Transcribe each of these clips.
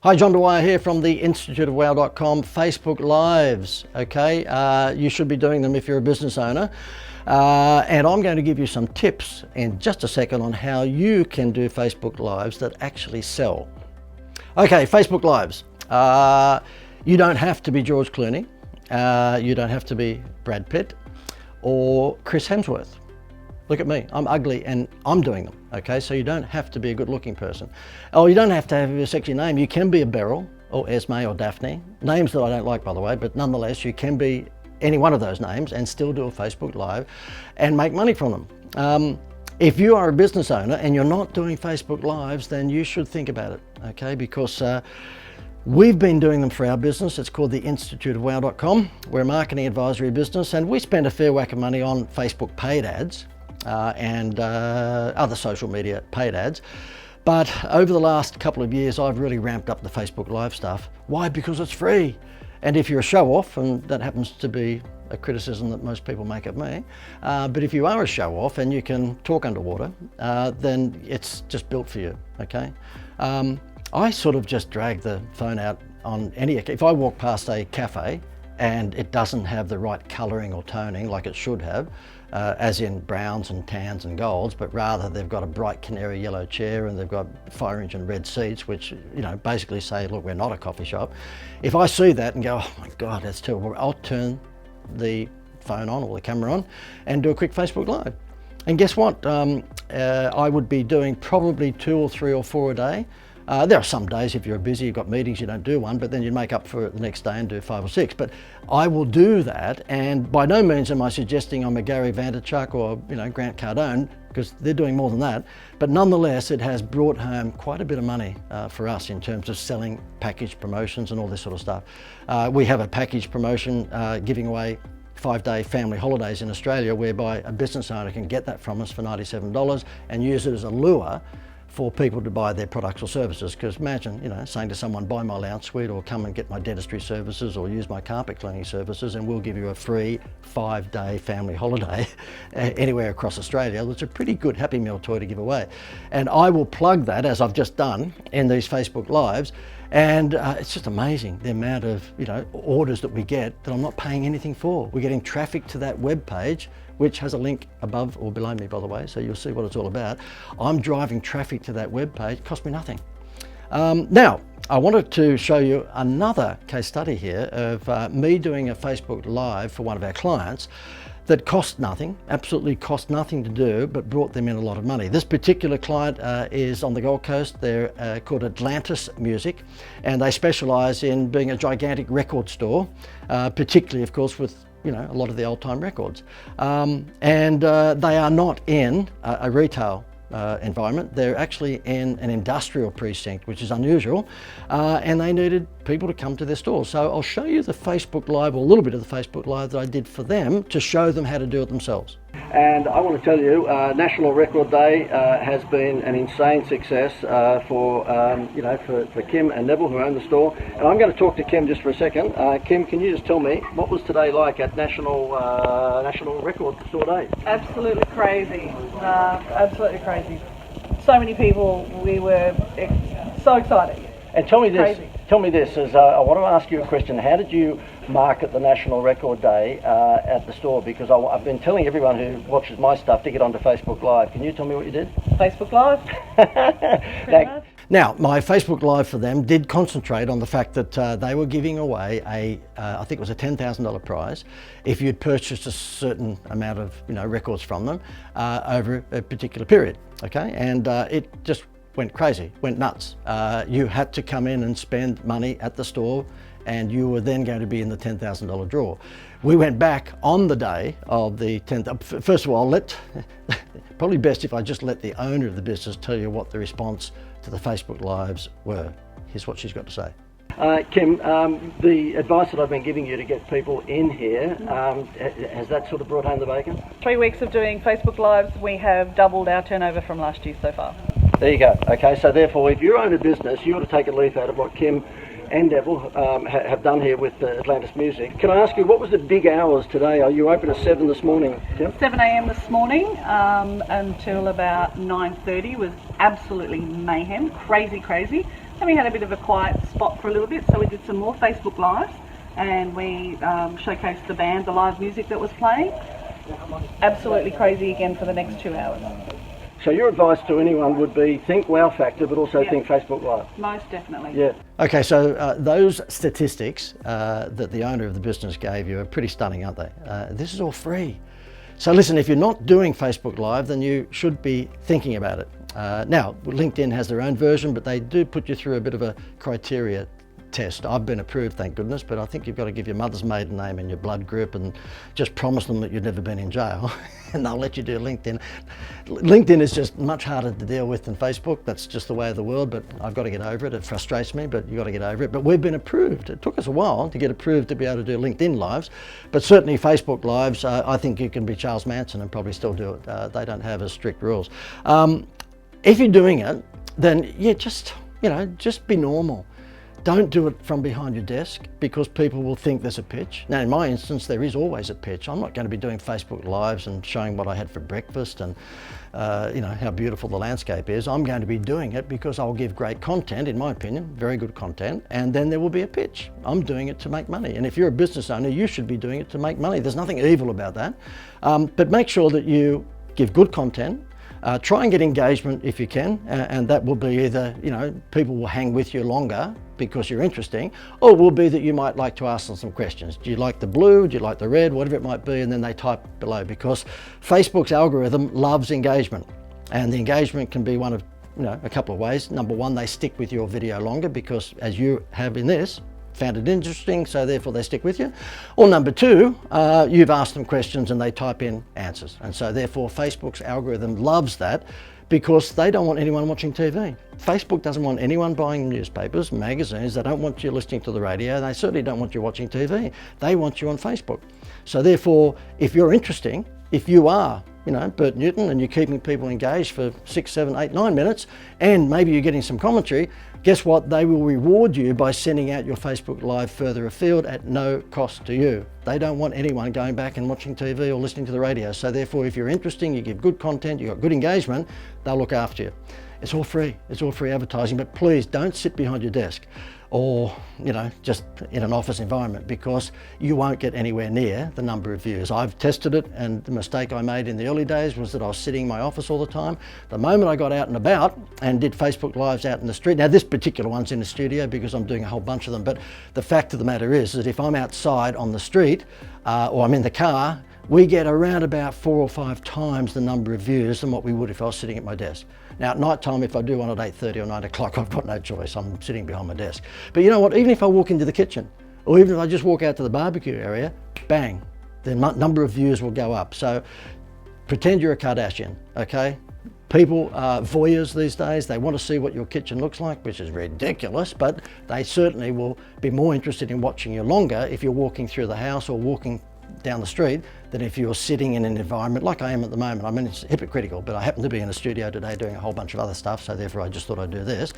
Hi, John Dwyer here from the instituteofwow.com Facebook Lives. Okay, you should be doing them if you're a business owner. And I'm going to give you some tips in just a second on how you can do Facebook Lives that actually sell. Okay, Facebook Lives. You don't have to be George Clooney. You don't have to be Brad Pitt or Chris Hemsworth. Look at me, I'm ugly and I'm doing them, okay? So you don't have to be a good looking person. Oh, you don't have to have a sexy name. You can be a Beryl or Esme or Daphne. Names that I don't like, by the way, but nonetheless, you can be any one of those names and still do a Facebook Live and make money from them. If you are a business owner and you're not doing Facebook Lives, then you should think about it, okay? Because we've been doing them for our business. It's called the instituteofwow.com. We're a marketing advisory business and we spend a fair whack of money on Facebook paid ads. And other social media paid ads. But over the last couple of years, I've really ramped up the Facebook Live stuff. Why? Because it's free. And if you're a show-off, and that happens to be a criticism that most people make of me, but if you are a show-off and you can talk underwater, then it's just built for you, okay? I sort of just drag the phone out on if I walk past a cafe and it doesn't have the right colouring or toning like it should have, as in browns and tans and golds, but rather they've got a bright canary yellow chair and they've got fire engine red seats, which, you know, basically say, look, we're not a coffee shop. If I see that and go, oh my God, that's terrible, I'll turn the phone on or the camera on and do a quick Facebook Live. And guess what? I would be doing probably 2 or 3 or 4 a day. There are some days if you're busy, you've got meetings, you don't do one, but then you make up for it the next day and do 5 or 6. But I will do that, and by no means am I suggesting I'm a Gary Vaynerchuk or, you know, Grant Cardone, because they're doing more than that. But nonetheless, it has brought home quite a bit of money for us in terms of selling package promotions and all this sort of stuff. We have a package promotion giving away 5-day family holidays in Australia, whereby a business owner can get that from us for $97 and use it as a lure for people to buy their products or services. Because imagine, you know, saying to someone, buy my lounge suite or come and get my dentistry services or use my carpet cleaning services and we'll give you a free 5-day family holiday anywhere across Australia. It's a pretty good Happy Meal toy to give away. And I will plug that, as I've just done, in these Facebook Lives. And it's just amazing the amount of, you know, orders that we get that I'm not paying anything for. We're getting traffic to that web page, which has a link above or below me, by the way, so you'll see what it's all about. I'm driving traffic to that web page, it cost me nothing. Now, I wanted to show you another case study here of me doing a Facebook Live for one of our clients that cost nothing, absolutely cost nothing to do, but brought them in a lot of money. This particular client is on the Gold Coast. They're called Atlantis Music, and they specialise in being a gigantic record store, particularly, of course, with, you know, a lot of the old time records. And they are not in a retail environment. They're actually in an industrial precinct, which is unusual, and they needed people to come to their store. So I'll show you the Facebook Live, or a little bit of the Facebook Live that I did for them to show them how to do it themselves. And I want to tell you, National Record Day has been an insane success for Kim and Neville, who own the store. And I'm going to talk to Kim just for a second. Kim, can you just tell me, what was today like at National Record Store Day? Absolutely crazy. Absolutely crazy. So many people. We were so excited. And tell me this. Crazy. Tell me this. As I want to ask you a question. How did you market the National Record Day at the store? Because I've been telling everyone who watches my stuff to get onto Facebook Live. Can you tell me what you did? Facebook Live. Now, my Facebook Live for them did concentrate on the fact that they were giving away I think it was a $10,000 prize if you'd purchased a certain amount of, you know, records from them over a particular period. Okay, and it just went crazy, went nuts. You had to come in and spend money at the store, and you were then going to be in the $10,000 draw. We went back on the day of the 10th. First of all, probably best if I just let the owner of the business tell you what the response to the Facebook Lives were. Here's what she's got to say. Kim, the advice that I've been giving you to get people in here, has that sort of brought home the bacon? 3 weeks of doing Facebook Lives, we have doubled our turnover from last year so far. There you go. Okay, so therefore, if you own a business, you ought to take a leaf out of what Kim and Neville have done here with Atlantis Music. Can I ask you, what was the big hours today? Are you open at 7 this morning, Kim? 7 a.m. this morning until about 9:30 was absolutely mayhem, crazy. And we had a bit of a quiet spot for a little bit, so we did some more Facebook Lives, and we showcased the band, the live music that was playing. Absolutely crazy again for the next 2 hours. So your advice to anyone would be think wow factor, but also think Facebook Live. Most definitely. Yeah. Okay, so those statistics that the owner of the business gave you are pretty stunning, aren't they? This is all free. So listen, if you're not doing Facebook Live, then you should be thinking about it. Now, LinkedIn has their own version, but they do put you through a bit of a criteria test. I've been approved, thank goodness, but I think you've got to give your mother's maiden name and your blood group and just promise them that you've never been in jail and they'll let you do LinkedIn. LinkedIn is just much harder to deal with than Facebook. That's just the way of the world, but I've got to get over it. It frustrates me, but you've got to get over it. But we've been approved. It took us a while to get approved to be able to do LinkedIn Lives, but certainly Facebook Lives, I think you can be Charles Manson and probably still do it. They don't have as strict rules. If you're doing it, then yeah, just be normal. Don't do it from behind your desk because people will think there's a pitch. Now, in my instance, there is always a pitch. I'm not going to be doing Facebook Lives and showing what I had for breakfast and how beautiful the landscape is. I'm going to be doing it because I'll give great content, in my opinion, very good content, and then there will be a pitch. I'm doing it to make money. And if you're a business owner, you should be doing it to make money. There's nothing evil about that. But make sure that you give good content. Try and get engagement if you can, and that will be either, people will hang with you longer because you're interesting, or it will be that you might like to ask them some questions. Do you like the blue? Do you like the red? Whatever it might be, and then they type below, because Facebook's algorithm loves engagement, and the engagement can be one of, a couple of ways. Number one, they stick with your video longer because, as you have in this, found it interesting, so therefore they stick with you. Or number two, you've asked them questions and they type in answers. And so therefore Facebook's algorithm loves that because they don't want anyone watching TV. Facebook doesn't want anyone buying newspapers, magazines, they don't want you listening to the radio, they certainly don't want you watching TV. They want you on Facebook. So therefore, if you're interesting, if you are Bert Newton, and you're keeping people engaged for 6, 7, 8, 9 minutes, and maybe you're getting some commentary, guess what? They will reward you by sending out your Facebook Live further afield at no cost to you. They don't want anyone going back and watching TV or listening to the radio. So therefore, if you're interesting, you give good content, you've got good engagement, they'll look after you. It's all free. It's all free advertising, but please don't sit behind your desk or just in an office environment, because you won't get anywhere near the number of views. I've tested it, and the mistake I made in the early days was that I was sitting in my office all the time. The moment I got out and about and did Facebook Lives out in the street, now this particular one's in the studio because I'm doing a whole bunch of them, but the fact of the matter is that if I'm outside on the street or I'm in the car, we get around about 4 or 5 times the number of views than what we would if I was sitting at my desk. Now at night time, if I do one at 8:30 or 9 o'clock, I've got no choice, I'm sitting behind my desk. But you know what, even if I walk into the kitchen, or even if I just walk out to the barbecue area, bang, the number of views will go up. So pretend you're a Kardashian, okay? People are voyeurs these days, they want to see what your kitchen looks like, which is ridiculous, but they certainly will be more interested in watching you longer if you're walking through the house or walking down the street than if you're sitting in an environment like I am at the moment. I mean, it's hypocritical, but I happen to be in a studio today doing a whole bunch of other stuff, so therefore I just thought I'd do this.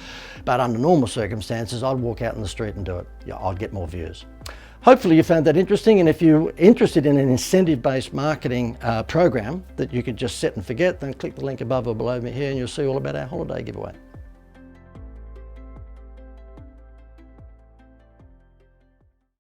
But under normal circumstances, I'd walk out in the street and do it. Yeah, I'd get more views. Hopefully you found that interesting, and if you're interested in an incentive-based marketing program that you could just set and forget, then click the link above or below me here and you'll see all about our holiday giveaway.